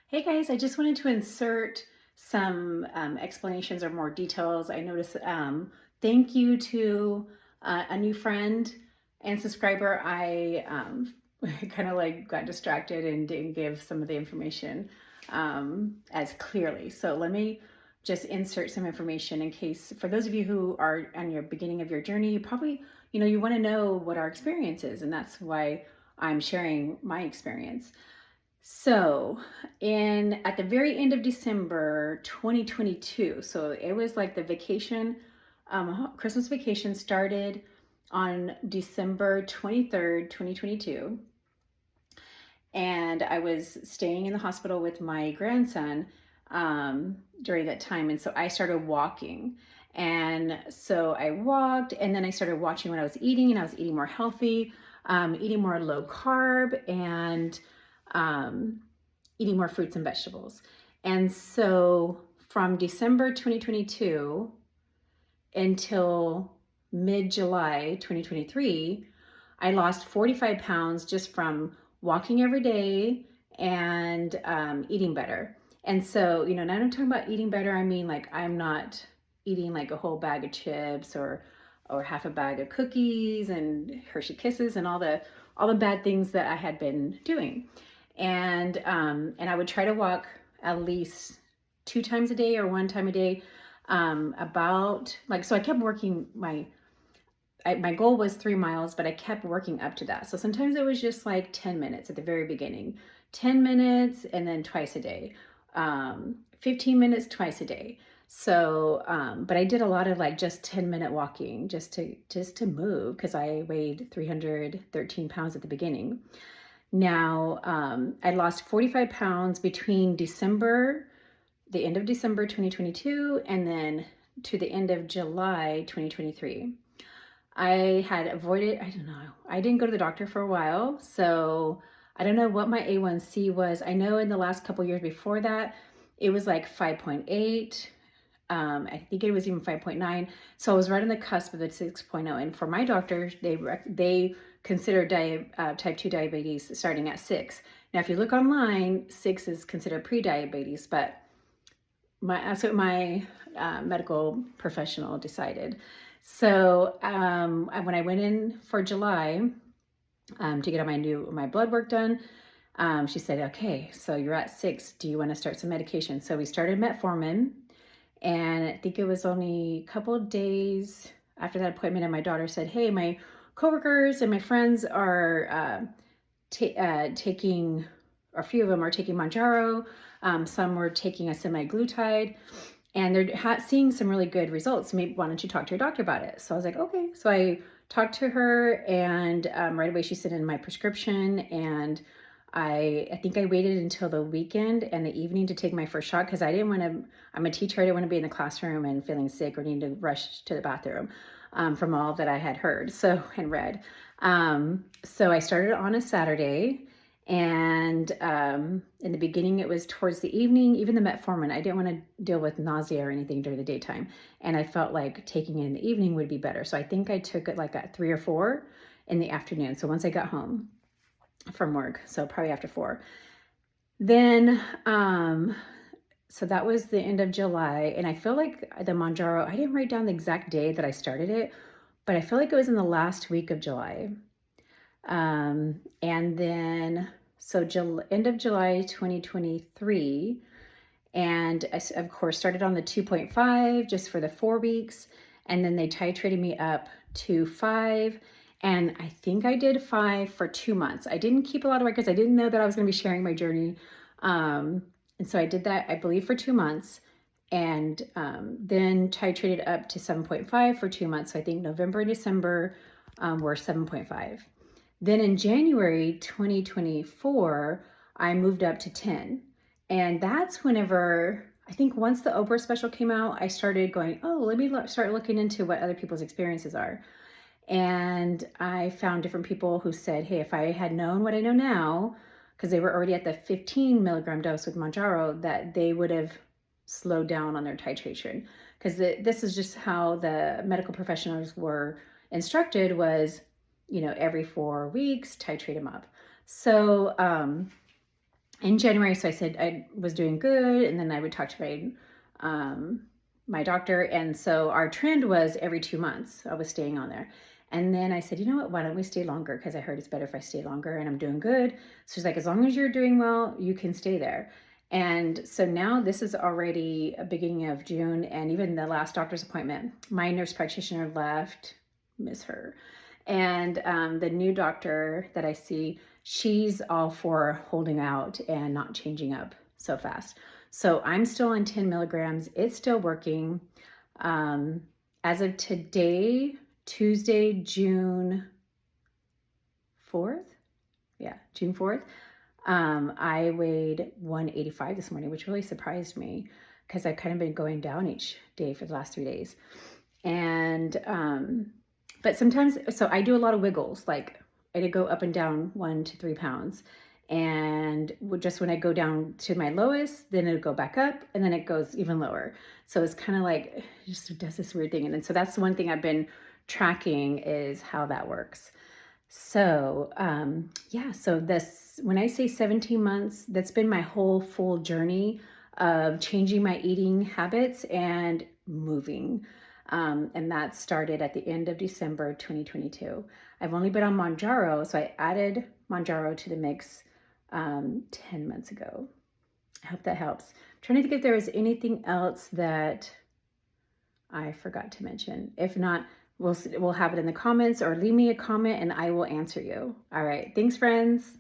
Hey guys, I just wanted to insert some explanations or more details. I noticed, thank you to a new friend and subscriber. I kind of like got distracted and didn't give some of the information as clearly. So let me just insert some information in case, for those of you who are on your beginning of your journey, you probably, you want to know what our experience is, and that's why I'm sharing my experience. So, in at the very end of December 2022, so it was like the vacation, Christmas vacation started on December 23rd, 2022, and I was staying in the hospital with my grandson during that time, and so I started walking. And so I walked, and then I started watching what I was eating, and I was eating more healthy, eating more low carb, and um, eating more fruits and vegetables. And so from December 2022 until mid July 2023, I lost 45 pounds just from walking every day and eating better. And so, and I'm talking about eating better, I mean, like, I'm not eating like a whole bag of chips or half a bag of cookies and Hershey Kisses and all the bad things that I had been doing. And I would try to walk at least 2 times a day or 1 time a day. About like, so I kept working my goal was 3 miles, but I kept working up to that. So sometimes it was just like 10 minutes at the very beginning, 10 minutes, and then twice a day, 15 minutes twice a day. So, but I did a lot of like just 10-minute walking just to move because I weighed 313 pounds at the beginning. Now, I lost 45 pounds between the end of December 2022, and then to the end of July 2023. I had avoided, I don't know, I didn't go to the doctor for a while. So I don't know what my A1C was. I know in the last couple years before that, it was like 5.8. I think it was even 5.9. So I was right on the cusp of the 6.0. And for my doctor, they consider type 2 diabetes starting at 6. Now, if you look online, 6 is considered pre-diabetes, but that's what my medical professional decided. So when I went in for July to get my blood work done, she said, "Okay, so you're at 6. Do you want to start some medication?" So we started metformin, and I think it was only a couple of days after that appointment, and my daughter said, "Hey, my coworkers and my friends are taking, or a few of them are taking Manjaro. Some were taking a semaglutide, and they're seeing some really good results. Maybe why don't you talk to your doctor about it?" So I was like, okay. So I talked to her, and right away she sent in my prescription, and I think I waited until the weekend and the evening to take my first shot because I didn't want to. I'm a teacher. I didn't want to be in the classroom and feeling sick or needing to rush to the bathroom from all that I had heard and read. So I started on a Saturday, and in the beginning, it was towards the evening, even the metformin. I didn't want to deal with nausea or anything during the daytime. And I felt like taking it in the evening would be better. So I think I took it like at 3 or 4 in the afternoon. So once I got home from work, so probably after 4. Then, so that was the end of July. And I feel like the Manjaro, I didn't write down the exact day that I started it, but I feel like it was in the last week of July. And then, so end of July 2023, and I, of course, started on the 2.5 just for the 4 weeks, and then they titrated me up to 5, and I think I did 5 for 2 months. I didn't keep a lot of records. I didn't know that I was going to be sharing my journey, and so I did that, I believe, for 2 months, and then titrated up to 7.5 for 2 months. So I think November and December were 7.5. Then in January 2024, I moved up to 10. And that's whenever, I think once the Oprah special came out, I started going, oh, let me start looking into what other people's experiences are. And I found different people who said, hey, if I had known what I know now, because they were already at the 15 milligram dose with Manjaro, that they would have slowed down on their titration. Because this is just how the medical professionals were instructed, was, every 4 weeks, titrate them up. So, in January. So I said I was doing good, and then I would talk to my doctor. And so our trend was every 2 months I was staying on there. And then I said, you know what, why don't we stay longer? Because I heard it's better if I stay longer and I'm doing good. So she's like, as long as you're doing well, you can stay there. And so now this is already a beginning of June, and even the last doctor's appointment, my nurse practitioner left, miss her. And the new doctor that I see, she's all for holding out and not changing up so fast. So I'm still on 10 milligrams. It's still working. As of today, Tuesday, June 4th. Yeah, June 4th. I weighed 185 this morning, which really surprised me because I've kind of been going down each day for the last 3 days. And, but sometimes, so I do a lot of wiggles, like I did go up and down 1 to 3 pounds. And just when I go down to my lowest, then it'll go back up and then it goes even lower. So it's kind of like, it just does this weird thing. And so that's the one thing I've been tracking is how that works. So, yeah, so this, when I say 17 months, that's been my whole full journey of changing my eating habits and moving. And that started at the end of December 2022. I've only been on Mounjaro, so I added Mounjaro to the mix 10 months ago. I hope that helps. I'm trying to think if there was anything else that I forgot to mention. If not, we'll have it in the comments or leave me a comment and I will answer you. All right. Thanks, friends.